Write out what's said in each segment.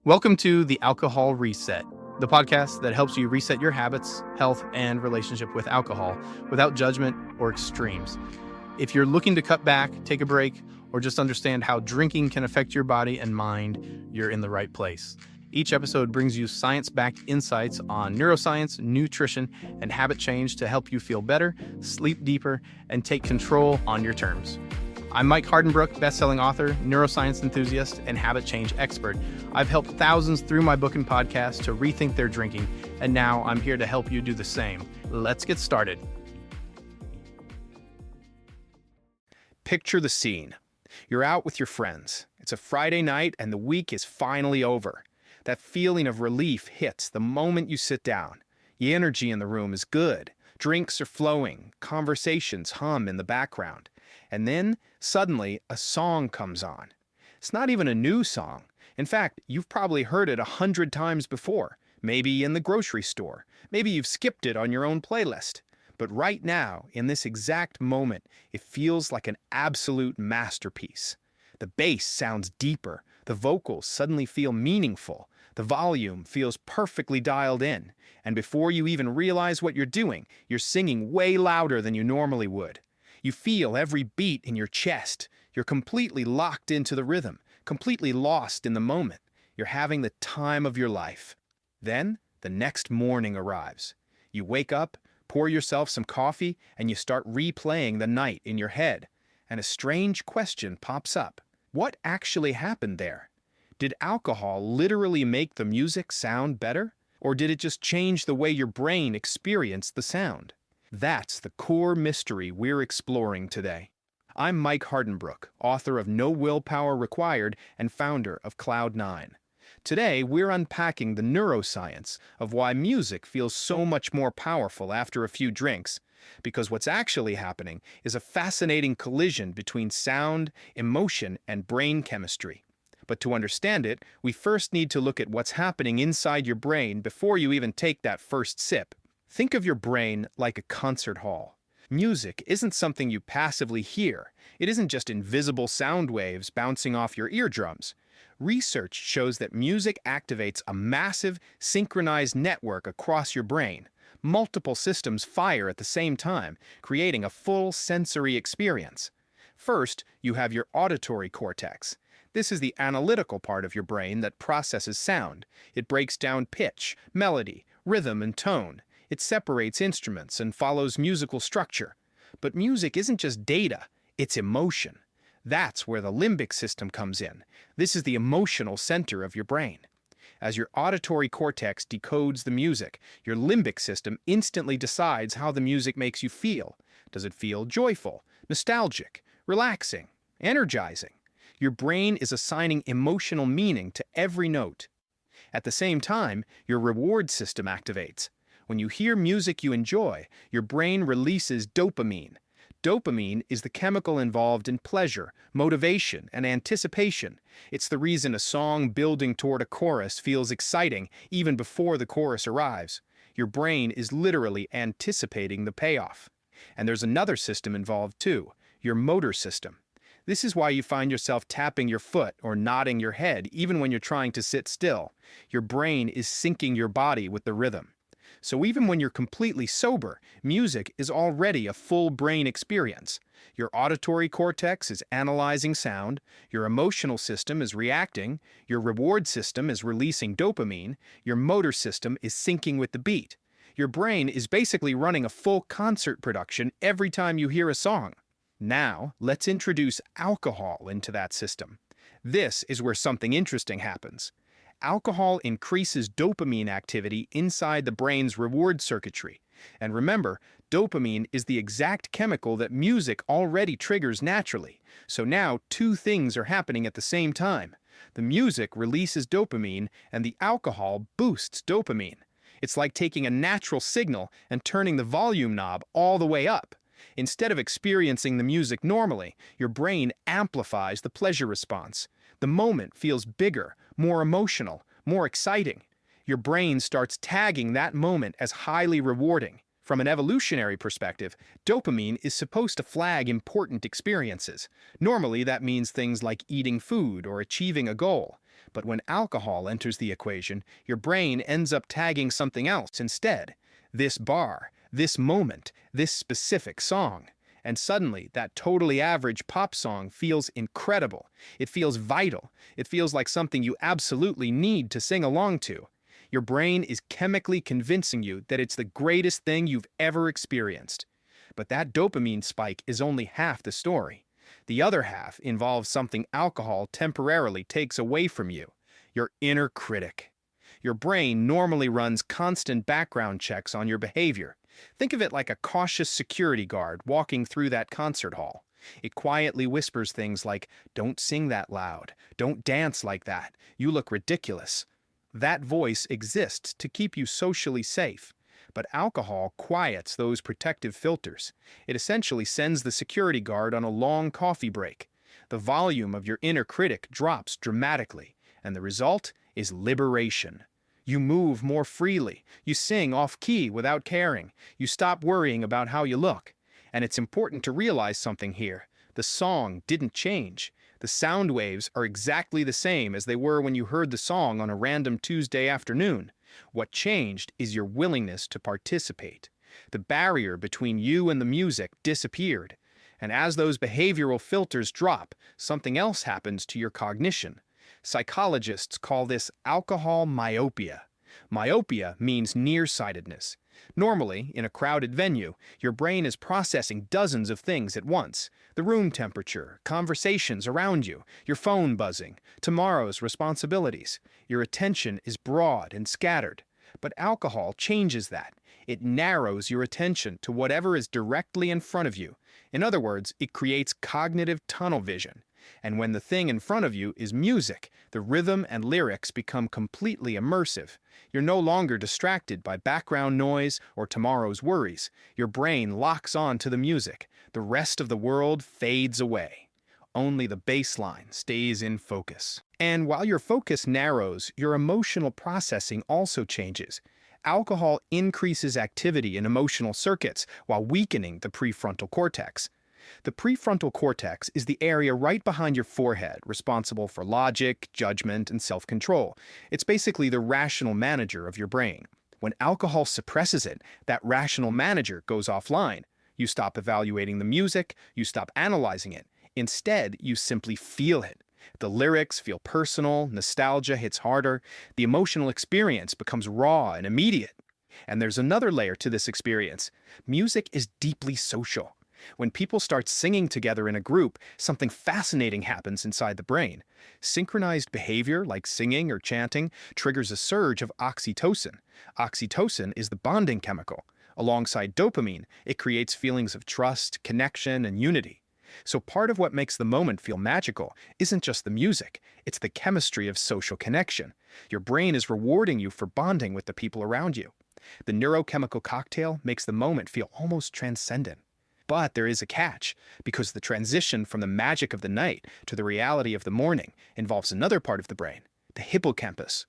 Welcome to the Alcohol Reset, the podcast that helps you reset your habits, health, and relationship with alcohol without judgment or extremes. If you're looking to cut back, take a break, or just understand how drinking can affect your body and mind, you're in the right place. Each episode brings you science-backed insights on neuroscience, nutrition, and habit change to help you feel better, sleep deeper, and take control on your terms. I'm Mike Hardenbrook, best-selling author, neuroscience enthusiast, and habit change expert. I've helped thousands through my book and podcast to rethink their drinking, and now I'm here to help you do the same. Let's get started. Picture the scene. You're out with your friends. It's a Friday night and the week is finally over. That feeling of relief hits the moment you sit down. The energy in the room is good. Drinks are flowing. Conversations hum in the background. And then, suddenly, a song comes on. It's not even a new song. In fact, you've probably heard it 100 times before. Maybe in the grocery store. Maybe you've skipped it on your own playlist. But right now, in this exact moment, it feels like an absolute masterpiece. The bass sounds deeper. The vocals suddenly feel meaningful. The volume feels perfectly dialed in. And before you even realize what you're doing, you're singing way louder than you normally would. You feel every beat in your chest. You're completely locked into the rhythm, completely lost in the moment. You're having the time of your life. Then, the next morning arrives. You wake up, pour yourself some coffee, and you start replaying the night in your head. And a strange question pops up. What actually happened there? Did alcohol literally make the music sound better? Or did it just change the way your brain experienced the sound? That's the core mystery we're exploring today. I'm Mike Hardenbrook, author of No Willpower Required and founder of Cloud9. Today, we're unpacking the neuroscience of why music feels so much more powerful after a few drinks, because what's actually happening is a fascinating collision between sound, emotion, and brain chemistry. But to understand it, we first need to look at what's happening inside your brain before you even take that first sip. Think of your brain like a concert hall. Music isn't something you passively hear. It isn't just invisible sound waves bouncing off your eardrums. Research shows that music activates a massive, synchronized network across your brain. Multiple systems fire at the same time, creating a full sensory experience. First, you have your auditory cortex. This is the analytical part of your brain that processes sound. It breaks down pitch, melody, rhythm, and tone. It separates instruments and follows musical structure. But music isn't just data, it's emotion. That's where the limbic system comes in. This is the emotional center of your brain. As your auditory cortex decodes the music, your limbic system instantly decides how the music makes you feel. Does it feel joyful, nostalgic, relaxing, energizing? Your brain is assigning emotional meaning to every note. At the same time, your reward system activates. When you hear music you enjoy, your brain releases dopamine. Dopamine is the chemical involved in pleasure, motivation, and anticipation. It's the reason a song building toward a chorus feels exciting even before the chorus arrives. Your brain is literally anticipating the payoff. And there's another system involved too, your motor system. This is why you find yourself tapping your foot or nodding your head even when you're trying to sit still. Your brain is syncing your body with the rhythm. So even when you're completely sober, music is already a full brain experience. Your auditory cortex is analyzing sound, your emotional system is reacting, your reward system is releasing dopamine, your motor system is syncing with the beat. Your brain is basically running a full concert production every time you hear a song. Now, let's introduce alcohol into that system. This is where something interesting happens. Alcohol increases dopamine activity inside the brain's reward circuitry. And remember, dopamine is the exact chemical that music already triggers naturally. So now two things are happening at the same time. The music releases dopamine and the alcohol boosts dopamine. It's like taking a natural signal and turning the volume knob all the way up. Instead of experiencing the music normally, your brain amplifies the pleasure response. The moment feels bigger, more emotional, more exciting. Your brain starts tagging that moment as highly rewarding. From an evolutionary perspective, dopamine is supposed to flag important experiences. Normally, that means things like eating food or achieving a goal. But when alcohol enters the equation, your brain ends up tagging something else instead. This bar, this moment, this specific song. And suddenly, that totally average pop song feels incredible. It feels vital. It feels like something you absolutely need to sing along to. Your brain is chemically convincing you that it's the greatest thing you've ever experienced. But that dopamine spike is only half the story. The other half involves something alcohol temporarily takes away from you: your inner critic. Your brain normally runs constant background checks on your behavior. Think of it like a cautious security guard walking through that concert hall. It quietly whispers things like, "Don't sing that loud. Don't dance like that. You look ridiculous." That voice exists to keep you socially safe. But alcohol quiets those protective filters. It essentially sends the security guard on a long coffee break. The volume of your inner critic drops dramatically, and the result is liberation. You move more freely. You sing off-key without caring. You stop worrying about how you look. And it's important to realize something here. The song didn't change. The sound waves are exactly the same as they were when you heard the song on a random Tuesday afternoon. What changed is your willingness to participate. The barrier between you and the music disappeared. And as those behavioral filters drop, something else happens to your cognition. Psychologists call this alcohol myopia. Myopia means nearsightedness. Normally, in a crowded venue, your brain is processing dozens of things at once: the room temperature, conversations around you, your phone buzzing, tomorrow's responsibilities. Your attention is broad and scattered. But alcohol changes that. It narrows your attention to whatever is directly in front of you. In other words, it creates cognitive tunnel vision. And when the thing in front of you is music, the rhythm and lyrics become completely immersive. You're no longer distracted by background noise or tomorrow's worries. Your brain locks on to the music. The rest of the world fades away. Only the bass line stays in focus. And while your focus narrows, your emotional processing also changes. Alcohol increases activity in emotional circuits while weakening the prefrontal cortex. The prefrontal cortex is the area right behind your forehead, responsible for logic, judgment, and self-control. It's basically the rational manager of your brain. When alcohol suppresses it, that rational manager goes offline. You stop evaluating the music, you stop analyzing it. Instead, you simply feel it. The lyrics feel personal, nostalgia hits harder, the emotional experience becomes raw and immediate. And there's another layer to this experience. Music is deeply social. When people start singing together in a group, something fascinating happens inside the brain. Synchronized behavior, like singing or chanting, triggers a surge of oxytocin. Oxytocin is the bonding chemical. Alongside dopamine, it creates feelings of trust, connection, and unity. So part of what makes the moment feel magical isn't just the music, it's the chemistry of social connection. Your brain is rewarding you for bonding with the people around you. The neurochemical cocktail makes the moment feel almost transcendent. But there is a catch, because the transition from the magic of the night to the reality of the morning involves another part of the brain, the hippocampus.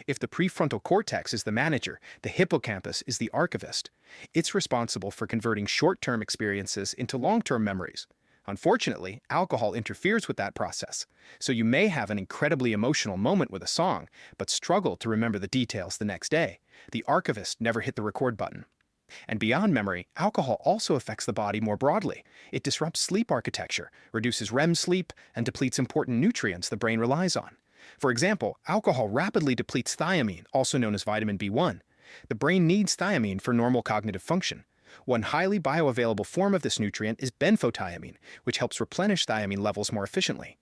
If the prefrontal cortex is the manager, the hippocampus is the archivist. It's responsible for converting short-term experiences into long-term memories. Unfortunately, alcohol interferes with that process, so you may have an incredibly emotional moment with a song, but struggle to remember the details the next day. The archivist never hit the record button. And beyond memory, alcohol also affects the body more broadly. It disrupts sleep architecture, reduces REM sleep, and depletes important nutrients the brain relies on. For example, alcohol rapidly depletes thiamine, also known as vitamin B1. The brain needs thiamine for normal cognitive function. One highly bioavailable form of this nutrient is benfotiamine, which helps replenish thiamine levels more efficiently.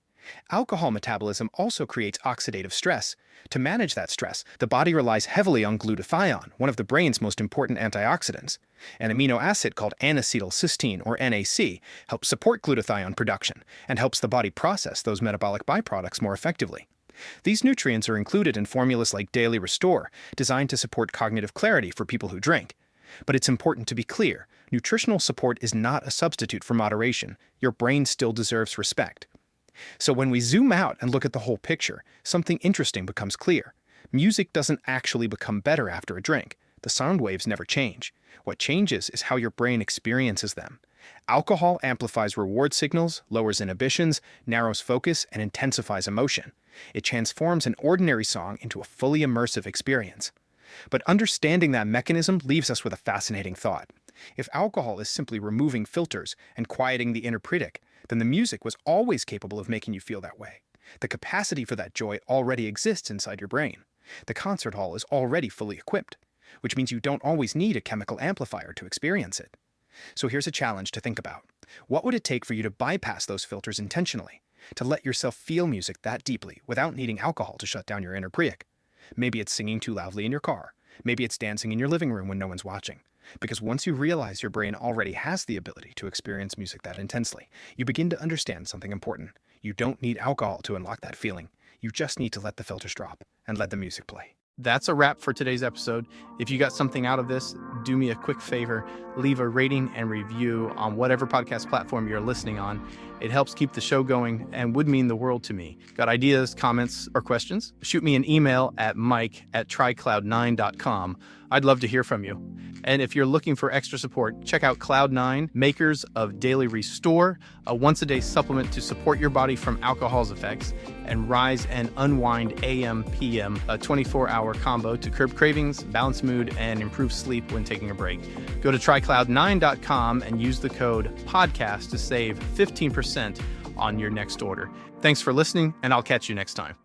Alcohol metabolism also creates oxidative stress. To manage that stress, the body relies heavily on glutathione, one of the brain's most important antioxidants. An amino acid called N-acetylcysteine, or NAC, helps support glutathione production and helps the body process those metabolic byproducts more effectively. These nutrients are included in formulas like Daily Restore, designed to support cognitive clarity for people who drink. But it's important to be clear, nutritional support is not a substitute for moderation. Your brain still deserves respect. So when we zoom out and look at the whole picture, something interesting becomes clear. Music doesn't actually become better after a drink. The sound waves never change. What changes is how your brain experiences them. Alcohol amplifies reward signals, lowers inhibitions, narrows focus, and intensifies emotion. It transforms an ordinary song into a fully immersive experience. But understanding that mechanism leaves us with a fascinating thought. If alcohol is simply removing filters and quieting the inner critic, then the music was always capable of making you feel that way. The capacity for that joy already exists inside your brain. The concert hall is already fully equipped, which means you don't always need a chemical amplifier to experience it. So here's a challenge to think about. What would it take for you to bypass those filters intentionally, to let yourself feel music that deeply without needing alcohol to shut down your inner critic? Maybe it's singing too loudly in your car. Maybe it's dancing in your living room when no one's watching. Because once you realize your brain already has the ability to experience music that intensely, you begin to understand something important. You don't need alcohol to unlock that feeling. You just need to let the filters drop and let the music play. That's a wrap for today's episode. If you got something out of this, do me a quick favor, leave a rating and review on whatever podcast platform you're listening on. It helps keep the show going and would mean the world to me. Got ideas, comments, or questions? Shoot me an email at mike@trycloud9.com. I'd love to hear from you. And if you're looking for extra support, check out Cloud9, makers of Daily Restore, a once-a-day supplement to support your body from alcohol's effects, and Rise and Unwind AM/PM, a 24-hour combo to curb cravings, balance mood, and improve sleep when taking a break. Go to trycloud9.com and use the code PODCAST to save 15% on your next order. Thanks for listening, and I'll catch you next time.